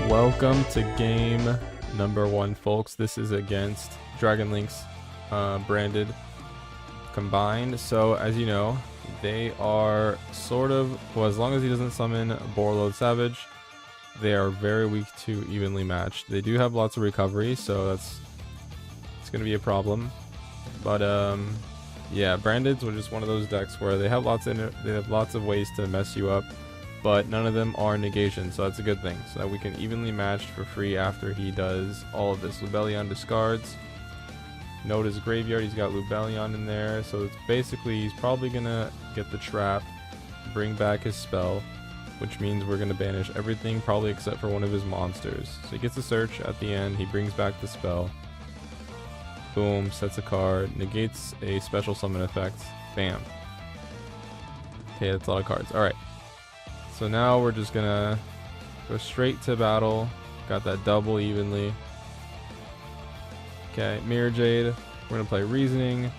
Welcome to game number 1, folks. This is against Dragon Link's branded combined. So as you know, they are sort of, well, as long as he doesn't summon Borreload Savage, they are very weak to evenly matched. They do have lots of recovery, so it's going to be a problem. But yeah, brandeds were just one of those decks where they have lots of ways to mess you up, but none of them are negation, so that's a good thing. So that we can evenly match for free after he does all of this. Lubellion discards. Note his graveyard, he's got Lubellion in there, so it's basically he's probably gonna get the trap, bring back his spell, which means we're gonna banish everything probably except for one of his monsters. So he gets a search at the end, he brings back the spell. Boom, sets a card, negates a special summon effect. Bam. Okay, that's a lot of cards. Alright. So now we're just gonna go straight to battle. Got that double evenly. Okay, Mirror Jade. We're gonna play Reasoning.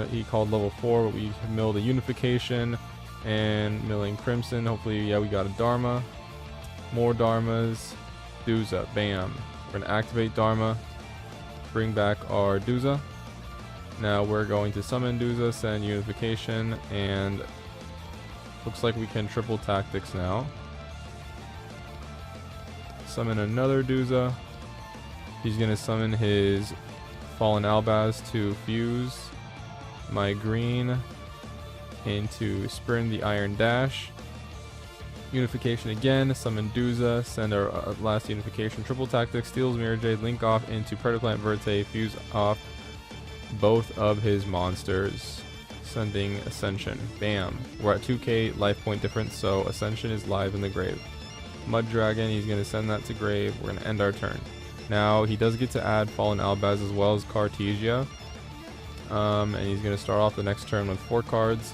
He called level 4, but we milled a Unification and milling Crimson. Hopefully, yeah, we got a Dharma. More Dharmas. Duza. Bam. We're gonna activate Dharma. Bring back our Duza. Now we're going to summon Duza, send Unification, and looks like we can triple tactics now. Summon another Duza. He's going to summon his Fallen Albaz to fuse my green into Spurn the Iron Dash. Unification again, summon Duza, send our last Unification. Triple tactics, steals Mirror Jade, link off into Predaplant Verte, fuse off both of his monsters. Sending Ascension. Bam. We're at 2k life point difference, so Ascension is live in the grave. Mud Dragon, he's going to send that to grave. We're going to end our turn. Now, he does get to add Fallen Albaz as well as Cartesia. And he's going to start off the next turn with 4 cards.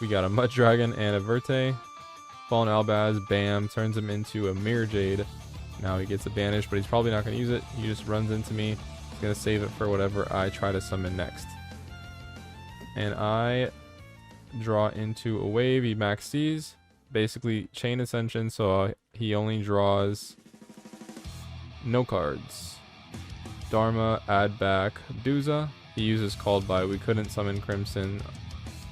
We got a Mud Dragon and a Verte. Fallen Albaz, bam, turns him into a Mirror Jade. Now he gets a banish, but he's probably not going to use it. He just runs into me. He's going to save it for whatever I try to summon next. And I draw into a wave. He max sees, basically Chain Ascension, so he only draws no cards. Dharma, add back Duza. He uses Called By. We couldn't summon Crimson,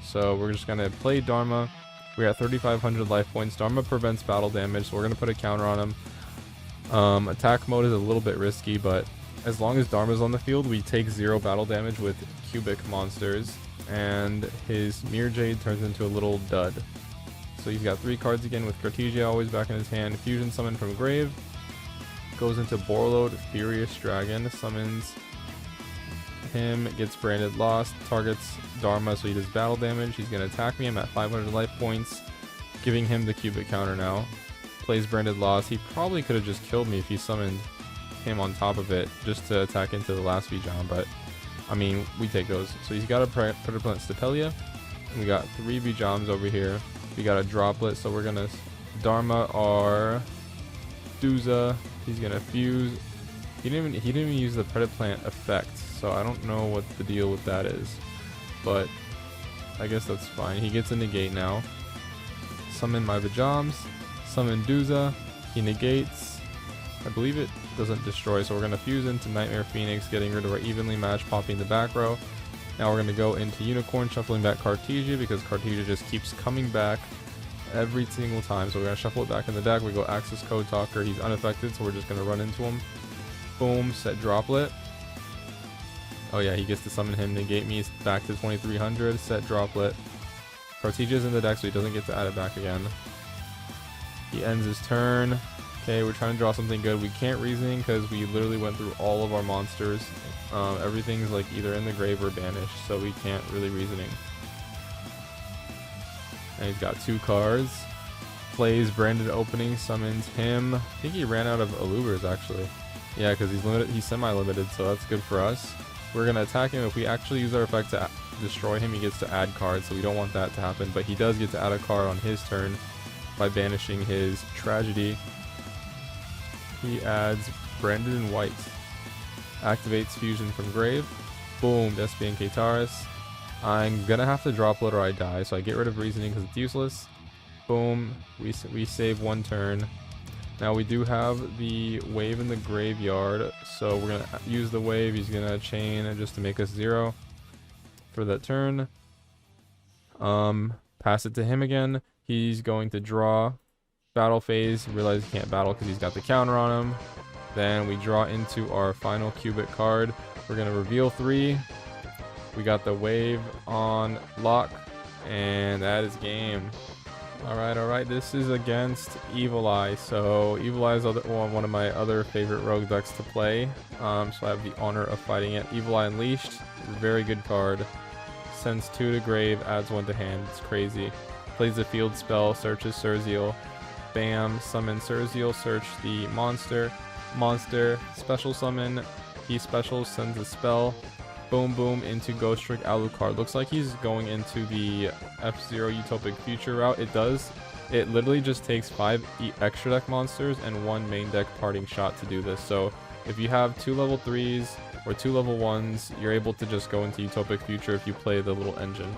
so we're just gonna play Dharma. We're at 3,500 life points. Dharma prevents battle damage, so we're gonna put a counter on him. Attack mode is a little bit risky, but as long as Dharma's on the field, we take 0 battle damage with cubic monsters. And his Mirror Jade turns into a little dud. So he's got 3 cards again with Cartesia always back in his hand. Fusion summon from grave. Goes into Borreload, Furious Dragon. Summons him, gets branded lost. Targets Dharma, so he does battle damage. He's going to attack me. I'm at 500 life points. Giving him the cubic counter now. Plays branded lost. He probably could have just killed me if he summoned him on top of it just to attack into the last Vijam, but I mean, we take those. So he's got a Predaplant Stapelia. We got 3 Vijams over here. We got a Droplet, so we're gonna Dharma our Duza. He's gonna fuse. He didn't even use the Predaplant effect, so I don't know what the deal with that is. But I guess that's fine. He gets a negate now. Summon my Vijams. Summon Duza. He negates. I believe it doesn't destroy, so we're going to fuse into Nightmare Phoenix, getting rid of our evenly matched, popping the back row. Now we're going to go into Unicorn, shuffling back Cartesia, because Cartesia just keeps coming back every single time. So we're going to shuffle it back in the deck. We go Access Code Talker. He's unaffected, so we're just going to run into him. Boom, set Droplet. Oh yeah, he gets to summon him, negate me, back to 2300, set Droplet. Cartesia's in the deck, so he doesn't get to add it back again. He ends his turn. Okay, we're trying to draw something good. We can't Reasoning because we literally went through all of our monsters. Everything's like either in the grave or banished, so we can't really Reasoning. And he's got 2 cards. Plays Branded Opening, summons him. I think he ran out of Alubers actually. Yeah, because he's limited. He's semi-limited, so that's good for us. We're gonna attack him. If we actually use our effect to to destroy him, he gets to add cards, so we don't want that to happen. But he does get to add a card on his turn by banishing his Tragedy. He adds Brandon White. Activates Fusion from Grave. Boom, Despia and Kataris. I'm gonna have to drop Blood or I die, so I get rid of Reasoning because it's useless. Boom, we save one turn. Now we do have the Wave in the graveyard, so we're gonna use the Wave. He's gonna chain just to make us 0 for that turn. Pass it to him again. He's going to draw. Battle phase, realize he can't battle because he's got the counter on him. Then we draw into our final cubic card. We're gonna reveal 3. We got the Wave on lock, and that is game. Alright, this is against Evileye. So Evileye is one of my other favorite rogue decks to play. So I have the honor of fighting it. Evileye Unleashed, very good card. Sends 2 to grave, adds 1 to hand. It's crazy. Plays the field spell, searches Surzeal. Bam, summon Surzeal, search the monster. Monster, special summon. He specials, sends a spell. Boom, boom, into Ghost Trick Alucard. Looks like he's going into the F-Zero Utopic Future route. It does. It literally just takes 5 extra deck monsters and 1 main deck parting shot to do this. So if you have 2 level 3s or 2 level 1s, you're able to just go into Utopic Future if you play the little engine.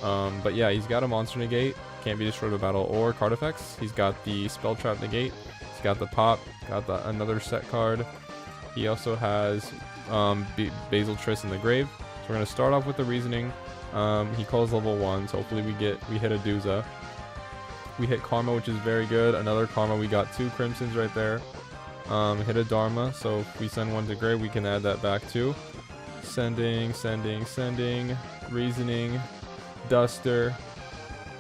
But yeah, he's got a monster negate, can't be destroyed by battle or card effects. He's got the spell trap negate. He's got the pop, got another set card. He also has Basil Triss in the grave. So we're gonna start off with the Reasoning. He calls level 1, so hopefully we hit a Duza. We hit Karma, which is very good. Another Karma. We got 2 Crimsons right there. Hit a Dharma, so if we send 1 to grave, we can add that back too. Sending. Reasoning. Duster.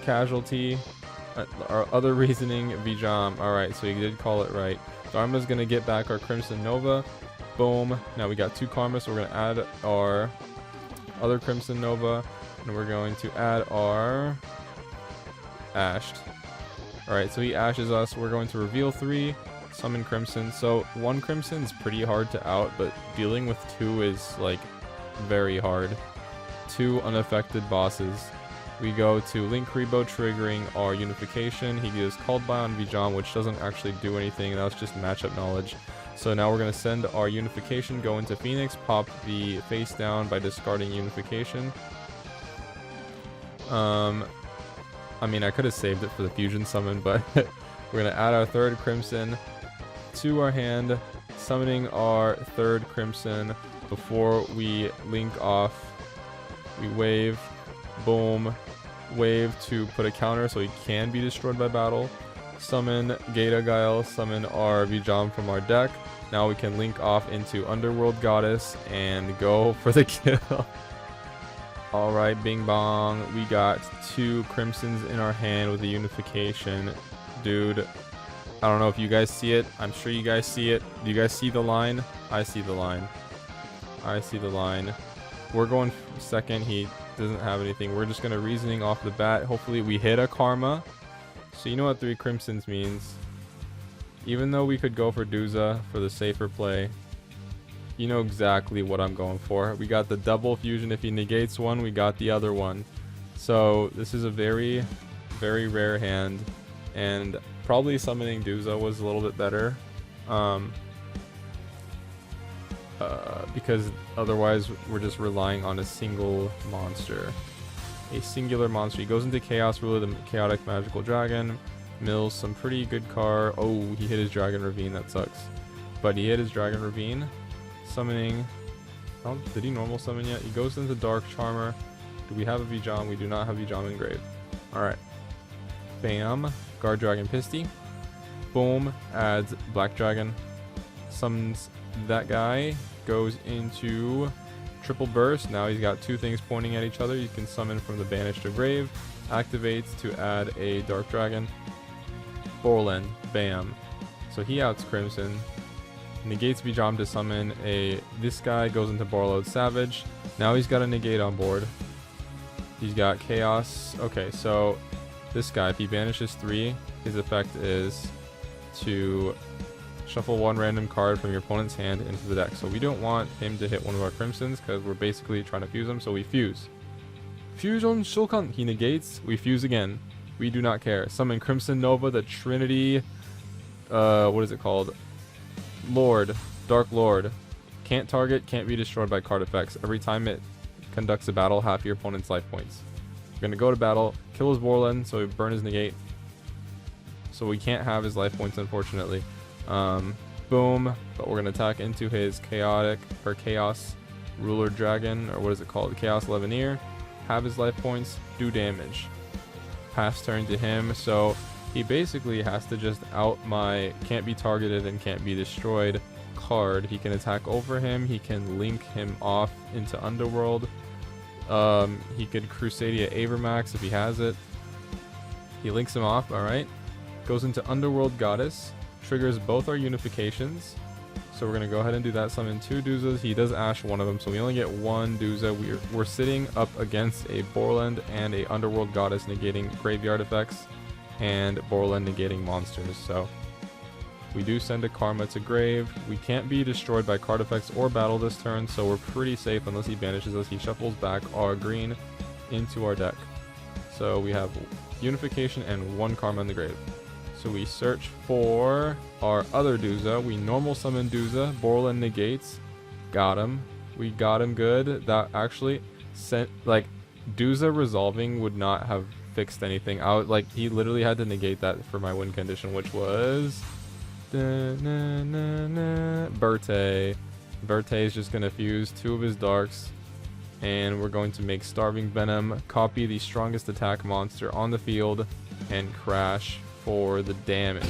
Casualty. Our other Reasoning, Vijam. Alright, so he did call it right. Dharma's gonna get back our Crimson Nova. Boom. Now we got 2 Karma, so we're gonna add our other Crimson Nova, and we're going to add our Ashed. Alright, so he ashes us. We're going to reveal 3, summon Crimson. So 1 Crimson is pretty hard to out, but dealing with 2 is like very hard. 2 unaffected bosses. We go to Link Rebo, triggering our Unification. He gets called by on Vijam, which doesn't actually do anything. That's just matchup knowledge. So now we're going to send our Unification, go into Phoenix, pop the face down by discarding Unification. I mean, I could have saved it for the Fusion Summon, but we're going to add our 3rd Crimson to our hand, summoning our 3rd Crimson before we link off. We wave, boom, wave to put a counter so he can be destroyed by battle. Summon Gata Guile, summon our Vijam from our deck. Now we can link off into Underworld Goddess and go for the kill. Alright, bing bong. We got 2 Crimsons in our hand with the Unification. Dude, I don't know if you guys see it. I'm sure you guys see it. Do you guys see the line? I see the line. I see the line. We're going second. He doesn't have anything. We're just going to Reasoning off the bat. Hopefully we hit a Karma. So you know what 3 Crimsons means. Even though we could go for Duza for the safer play, you know exactly what I'm going for. We got the double fusion. If he negates one, we got the other one. So this is a very, very rare hand. And probably summoning Duza was a little bit better. Because otherwise we're just relying on a single monster. A singular monster. He goes into Chaos Ruler, the Chaotic Magical Dragon. Mills some pretty good car. Oh, he hit his Dragon Ravine. That sucks. But he hit his Dragon Ravine. Summoning. Oh, did he normal summon yet? He goes into Dark Charmer. Do we have a Vijam? We do not have Vijam in grave. Alright. Bam. Guard Dragon Pisty. Boom. Adds Black Dragon. Summons that guy. Goes into Triple Burst. Now he's got 2 things pointing at each other. You can summon from the Banished to Grave. Activates to add a Dark Dragon. Borland. Bam. So he outs Crimson. Negates Vijam to summon a... This guy goes into Borload Savage. Now he's got a negate on board. He's got Chaos. Okay, so this guy, if he banishes 3, his effect is to shuffle 1 random card from your opponent's hand into the deck. So we don't want him to hit one of our Crimsons because we're basically trying to fuse him, so we fuse. Fusion Shulkan. He negates. We fuse again. We do not care. Summon Crimson Nova, the Trinity. What is it called? Lord. Dark Lord. Can't target, can't be destroyed by card effects. Every time it conducts a battle, half your opponent's life points. We're going to go to battle, kill his Borland, so we burn his negate. So we can't have his life points, unfortunately. Boom. But we're going to attack into his Chaos Ruler Dragon, or what is it called? Chaos Levineer. Have his life points, do damage. Pass turn to him, so he basically has to just out my can't be targeted and can't be destroyed card. He can attack over him, he can link him off into Underworld. He could Crusadia Avermax if he has it. He links him off, alright. Goes into Underworld Goddess, triggers both our unifications. So we're going to go ahead and do that. Summon 2 Duzas. He does Ash one of them, so we only get 1 Duza. We're sitting up against a Borland and a Underworld Goddess negating graveyard effects, and Borland negating monsters. So we do send a Karma to grave. We can't be destroyed by card effects or battle this turn, so we're pretty safe unless he banishes us. He shuffles back our green into our deck. So we have unification and 1 Karma in the grave. So we search for our other Duza. We normal summon Duza. Borland negates. Got him. We got him good. That actually sent, like, Duza resolving would not have fixed anything out. Like, he literally had to negate that for my win condition, which was Berte. Berte is just going to fuse 2 of his darks. And we're going to make Starving Venom, copy the strongest attack monster on the field, and crash for the damage.